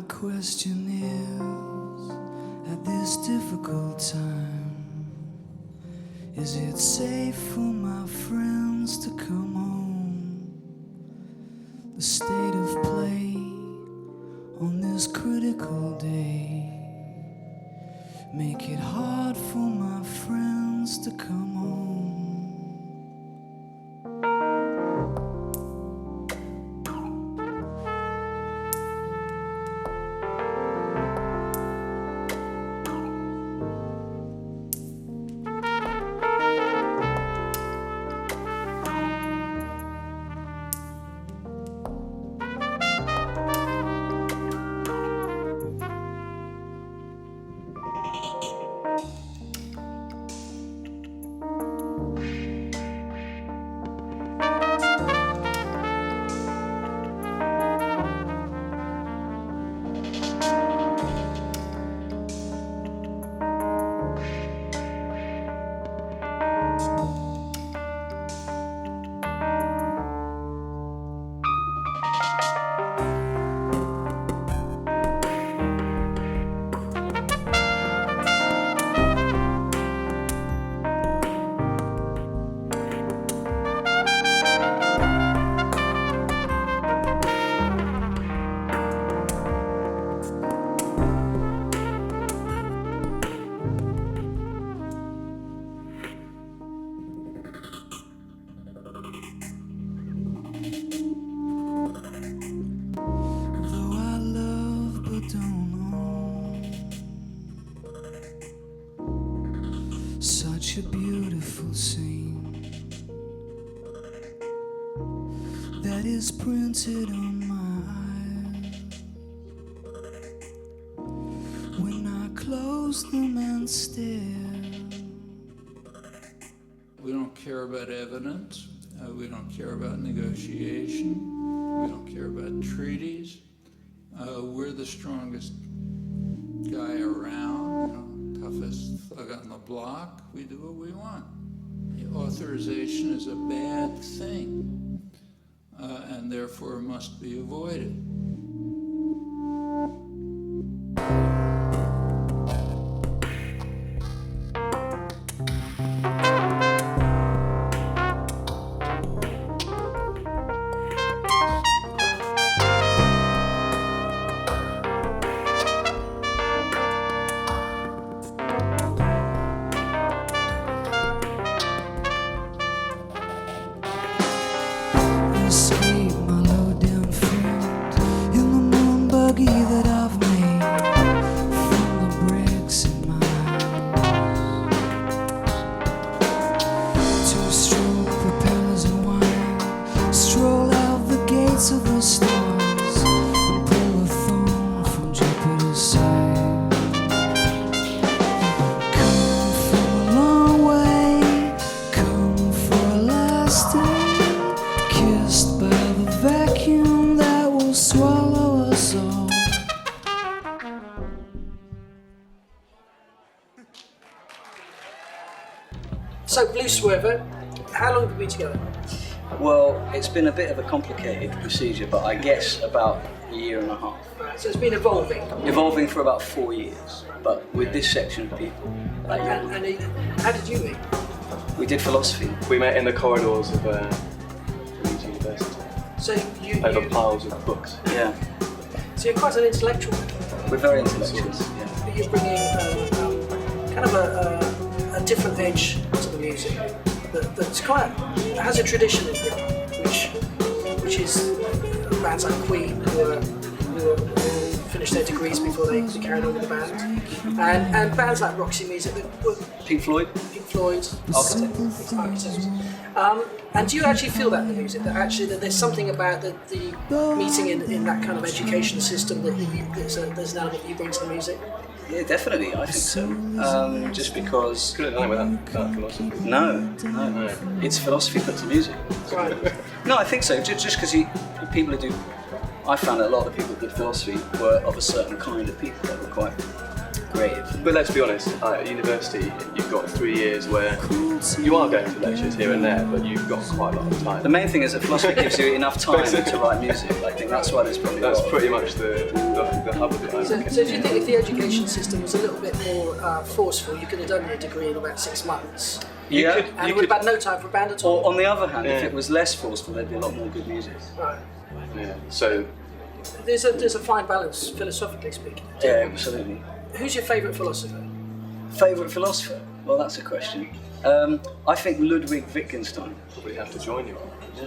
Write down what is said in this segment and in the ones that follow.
question is, at this difficult time, is it safe for my friends to come home? The state of play on this critical day make it hard for my friends to come home. Such a beautiful scene that is printed on my eyes when I close them and stare. We don't care about evidence, we don't care about negotiation, we don't care about treaties. We're the strongest guy around, toughest thug on the block. We do what we want. The authorization is a bad thing, and therefore must be avoided. Escape my low down friend in the moon buggy that I've made from the bricks in my house. Two-stroke propellers and wine, stroll out the gates of the stars and pull the phone from Jupiter's side. Come from a long way, come for a last day, kissed by the vacuum that will swallow us all. So, Blueswerver, how long have we been together? Well, it's been a bit of a complicated procedure, but I guess about a year and a half. Right, so it's been evolving. Evolving for about 4 years, but with this section of people. And how did you meet? We did philosophy. We met in the corridors of Leeds University, So over piles of books. Yeah, so you're quite an intellectual, we're very intellectual. Yeah. but you're bringing kind of a different edge to the music that's quite has a tradition in Britain, which is bands like Queen who finished their degrees before they carried on with the band, and bands like Roxy Music that were Pink Floyd. Pink Floyd, Architects. And do you actually feel that in the music, that there's something about the meeting in that kind of education system that there's an element you bring to the music? Yeah, definitely, I think so. Just because... Couldn't have done it without philosophy. No. It's philosophy put to music. Right. No, I think so, just because people who do... I found that a lot of the people who did philosophy were of a certain kind of people that were quite creative. But let's be honest, at university you've got 3 years where you are going to lectures here and there, but you've got quite a lot of time. The main thing is that philosophy gives you enough time to write music. I think that's why there's probably a That's lot of- pretty much the hub of it. I So, reckon. so do you think if the education system was a little bit more forceful, you could have done your degree in about 6 months? Yeah. And you would have had no time for a band at all? Or on the other hand, if Yeah. it was less forceful, there'd be a lot more good music. Right. Yeah. So There's a fine balance, philosophically speaking. Yeah, absolutely. Who's your favourite philosopher? Favourite philosopher? Well, that's a question. I think Ludwig Wittgenstein. probably have to join you.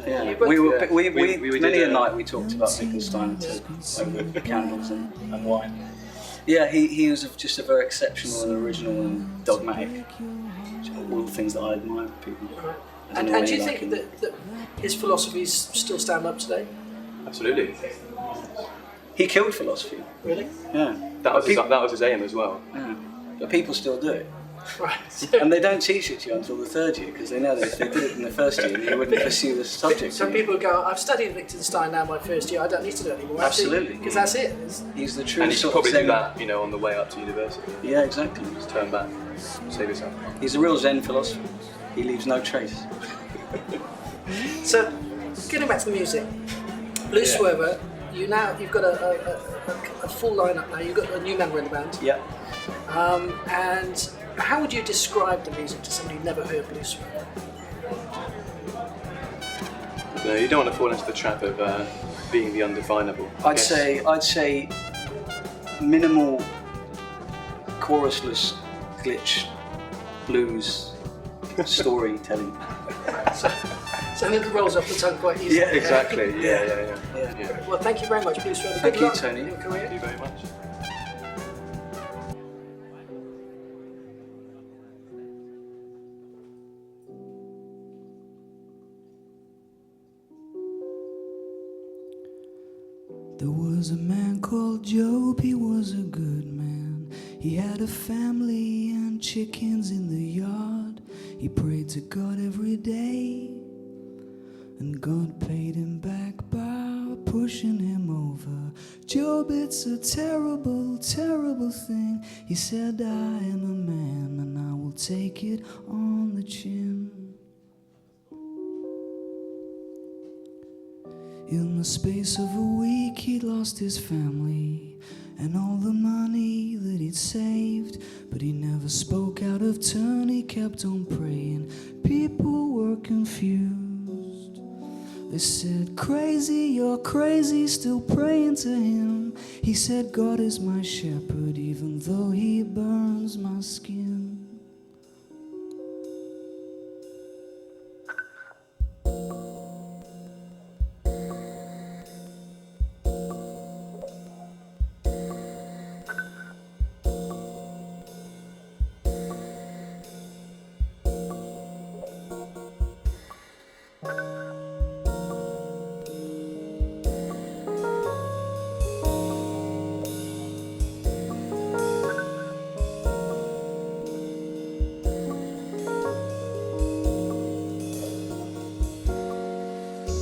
Yeah. You both- We were, Yeah. We many did a night we talked about Wittgenstein over candles and wine. Yeah, he was just a very exceptional and original and dogmatic. All the things that I admire in people. Right. I don't And, know and do any you like think him. that his philosophies still stand up today? Absolutely. He killed philosophy. Really? Yeah. That was But that was his aim as well. yeah. But people still do it. Right. And they don't teach it to you until the third year because they know that if they did it in the first year, you wouldn't pursue the subject. Some people go, I've studied Wittgenstein now my first year, I don't need to do it anymore. Absolutely. Because that's it. He's the true And you should sort probably of Zen. do that, you know, on the way up to university. Yeah, exactly. Just turn back, save yourself. He's a real Zen philosopher. He leaves no trace. So, getting back to the music, Blueswerver, you've got a full lineup now. You've got a new member in the band. Yeah. And how would you describe the music to somebody who never heard Blueswerver? No, you don't want to fall into the trap of being the undefinable. I I'd guess. say minimal, chorusless, glitch, blues, storytelling. Something that rolls off the tongue quite easily. Yeah, Exactly. Yeah. Yeah. Well, thank you very much, Blueswerver. Thank Good you, luck Tony. in your career. Thank you very much. There was a man called Job, he was a good man. He had a family and chickens in the yard. He prayed to God every day, and God paid him back by pushing him over. Job, it's a terrible, terrible thing. He said, I am a man and I will take it on the chin. In the space of a week he'd lost his family and all the money that he'd saved, but he never spoke out of turn, he kept on praying. People were confused. They said, crazy, you're crazy, still praying to him. He said, God is my shepherd, even though he burns my skin.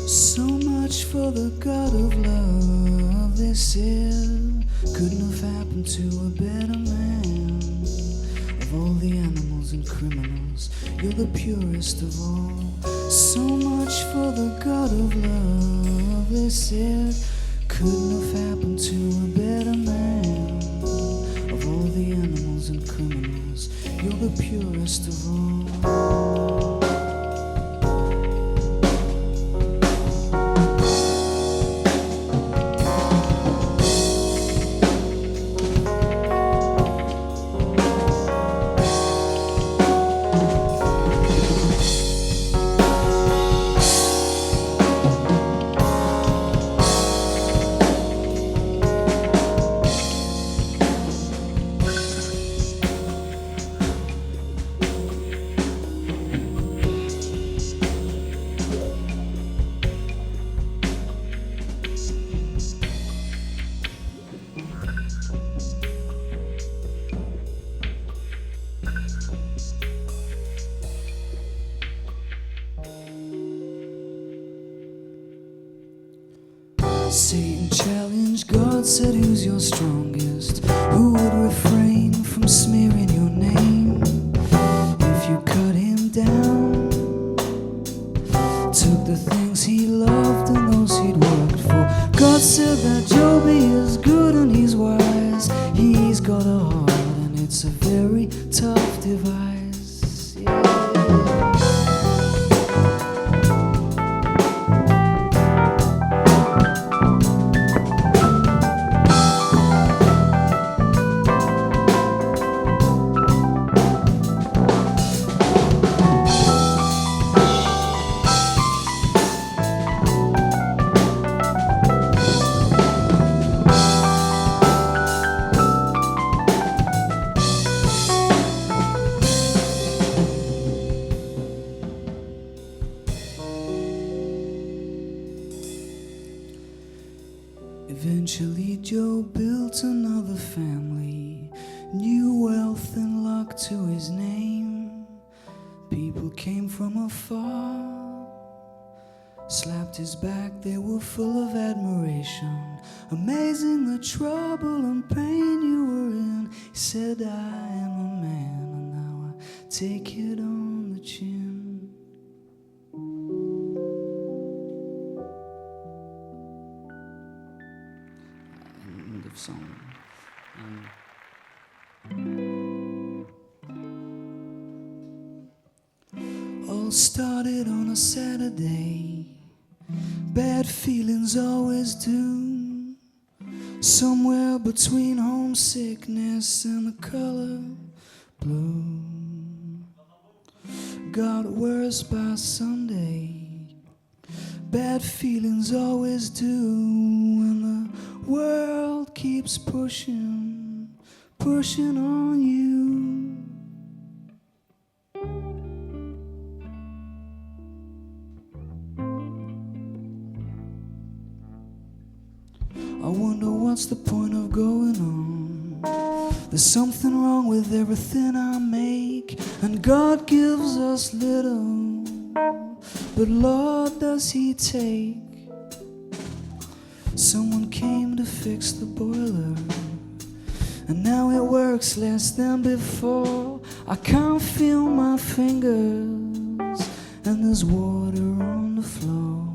So much for the God of love, they said, couldn't have happened to a better man. Of all the animals and criminals, you're the purest of all. So much for the God of love, they said, couldn't have happened to a better man. Of all the animals and criminals, you're the purest of all. Satan challenged God, said, who's your strongest? Who would refrain from got a heart and it's a very tough device. Yeah. Eventually Joe built another family, new wealth and luck to his name. People came from afar, slapped his back, they were full of admiration. Amazing the trouble and pain you were in. He said, I am a man and now I take it on the chin. End of song. All started on a Saturday. Bad feelings always do. Somewhere between homesickness and the color blue. Got worse by Sunday. Bad feelings always do when the world keeps pushing, pushing on you. I wonder what's the point of going on. There's something wrong with everything I make, and God gives us little, but Lord does He take. Someone came to fix the boiler, and now it works less than before. I can't feel my fingers, and there's water on the floor.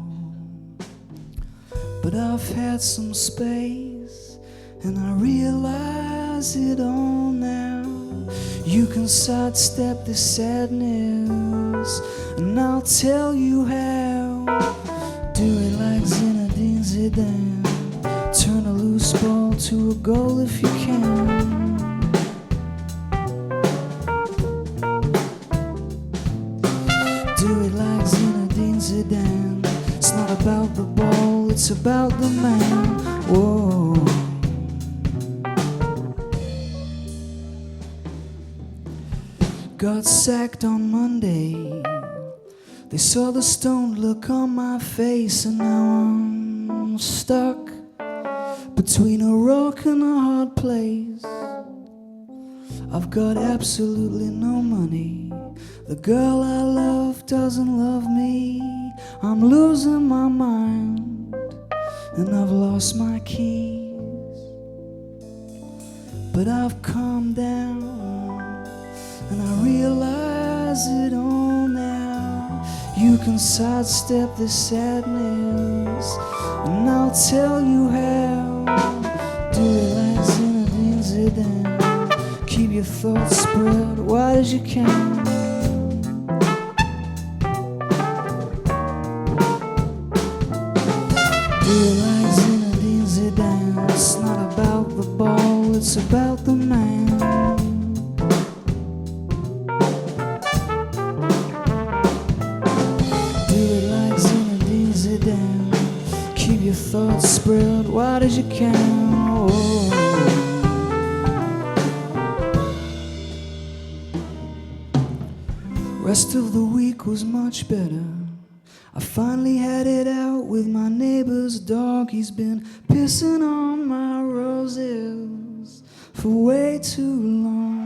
But I've had some space, and I realize it all now. You can sidestep the sadness, and I'll tell you how. Do it like Zinedine Zidane, turn a loose ball to a goal if you can. Do it like Zinedine Zidane. It's not about the ball, it's about the man. Whoa. Got sacked on Monday. They saw the stoned look on my face, and now I'm stuck between a rock and a hard place. I've got absolutely no money. The girl I love doesn't love me. I'm losing my mind, and I've lost my keys. But I've calmed down, and I realize it all now. You can sidestep this sadness, and I'll tell you how. Do it like Zinedine Zidane. Keep your thoughts spread wide as you can. Do it like Zinedine Zidane. It's not about the ball, it's about the man. Keep your thoughts spread wide as you can. Oh. Rest of the week was much better. I finally had it out with my neighbor's dog. He's been pissing on my roses for way too long.